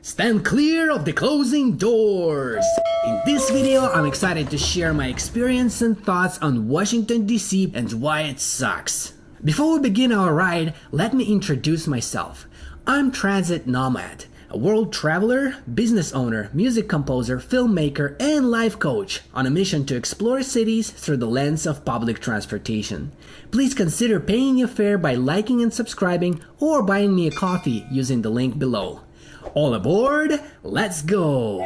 Stand clear of the closing doors! In this video, I'm excited to share my experience and thoughts on Washington, D.C. and why it sucks. Before we begin our ride, let me introduce myself. I'm Transit Nomad, a world traveler, business owner, music composer, filmmaker, and life coach on a mission to explore cities through the lens of public transportation. Please consider paying your fare by liking and subscribing or buying me a coffee using the link below. All aboard, let's go!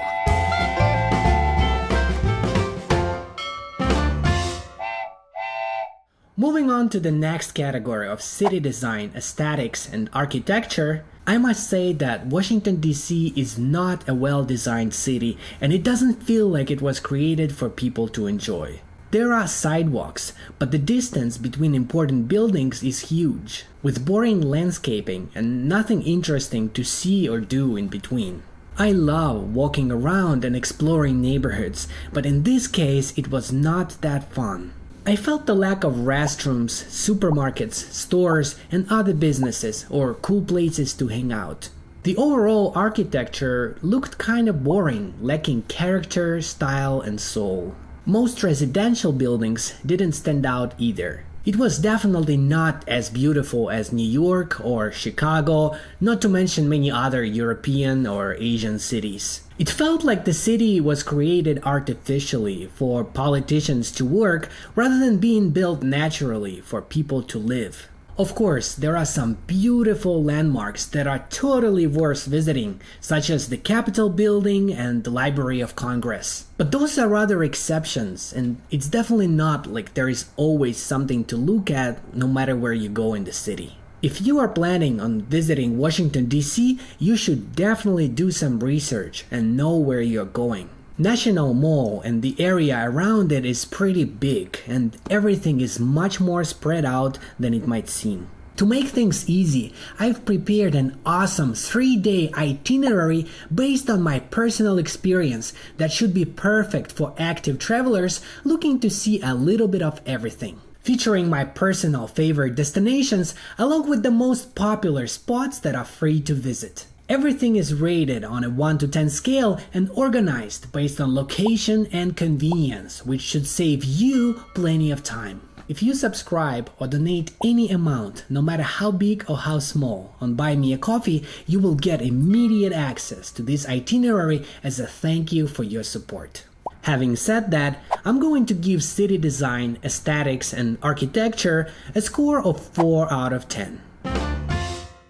Moving on to the next category of city design, aesthetics, and architecture, I must say that Washington, D.C. is not a well-designed city, and it doesn't feel like it was created for people to enjoy. There are sidewalks, but the distance between important buildings is huge, with boring landscaping and nothing interesting to see or do in between. I love walking around and exploring neighborhoods, but in this case it was not that fun. I felt the lack of restrooms, supermarkets, stores, and other businesses or cool places to hang out. The overall architecture looked kind of boring, lacking character, style, and soul. Most residential buildings didn't stand out either. It was definitely not as beautiful as New York or Chicago, not to mention many other European or Asian cities. It felt like the city was created artificially for politicians to work rather than being built naturally for people to live. Of course, there are some beautiful landmarks that are totally worth visiting, such as the Capitol Building and the Library of Congress. But those are rather exceptions, and it's definitely not like there is always something to look at no matter where you go in the city. If you are planning on visiting Washington, D.C., you should definitely do some research and know where you're going. National Mall and the area around it is pretty big, and everything is much more spread out than it might seem. To make things easy, I've prepared an awesome 3-day itinerary based on my personal experience that should be perfect for active travelers looking to see a little bit of everything. Featuring my personal favorite destinations along with the most popular spots that are free to visit. Everything is rated on a 1 to 10 scale and organized based on location and convenience, which should save you plenty of time. If you subscribe or donate any amount, no matter how big or how small, on Buy Me a Coffee, you will get immediate access to this itinerary as a thank you for your support. Having said that, I'm going to give city design, aesthetics, and architecture a score of 4 out of 10.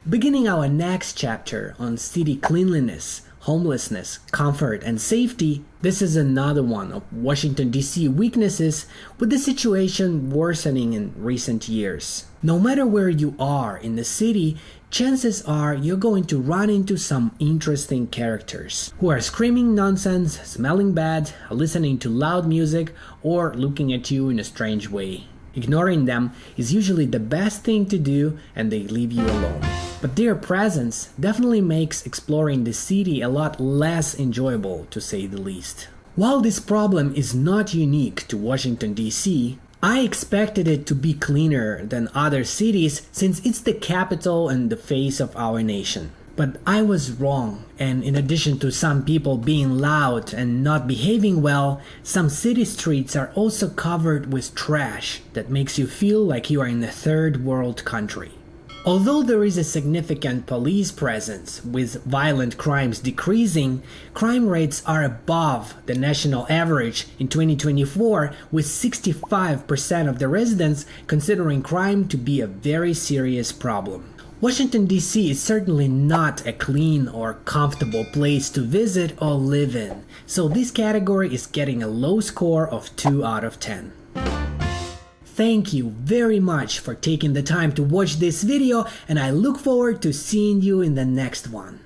Beginning our next chapter on city cleanliness, homelessness, comfort, and safety, this is another one of Washington, D.C. weaknesses, with the situation worsening in recent years. No matter where you are in the city, chances are you're going to run into some interesting characters who are screaming nonsense, smelling bad, listening to loud music, or looking at you in a strange way. Ignoring them is usually the best thing to do, and they leave you alone. But their presence definitely makes exploring the city a lot less enjoyable, to say the least. While this problem is not unique to Washington, D.C., I expected it to be cleaner than other cities since it's the capital and the face of our nation. But I was wrong, and in addition to some people being loud and not behaving well, some city streets are also covered with trash that makes you feel like you are in a third world country. Although there is a significant police presence, with violent crimes decreasing, crime rates are above the national average in 2024, with 65% of the residents considering crime to be a very serious problem. Washington, D.C. is certainly not a clean or comfortable place to visit or live in, so this category is getting a low score of 2 out of 10. Thank you very much for taking the time to watch this video, and I look forward to seeing you in the next one.